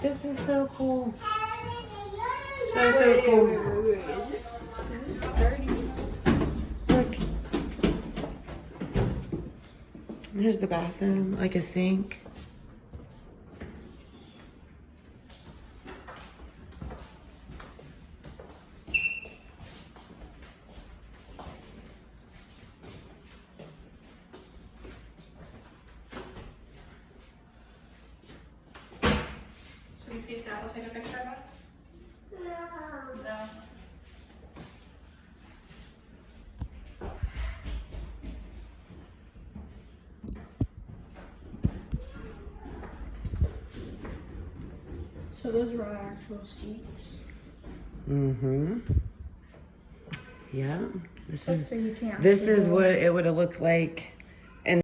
This is so cool. So cool. Wait. Is this sturdy? Look. Here's the bathroom, like a sink. Should we see if Dad will take a picture of us? No. So those are our actual seats. Mm-hmm. Yeah. This So is you can't this actually is go what it would have looked like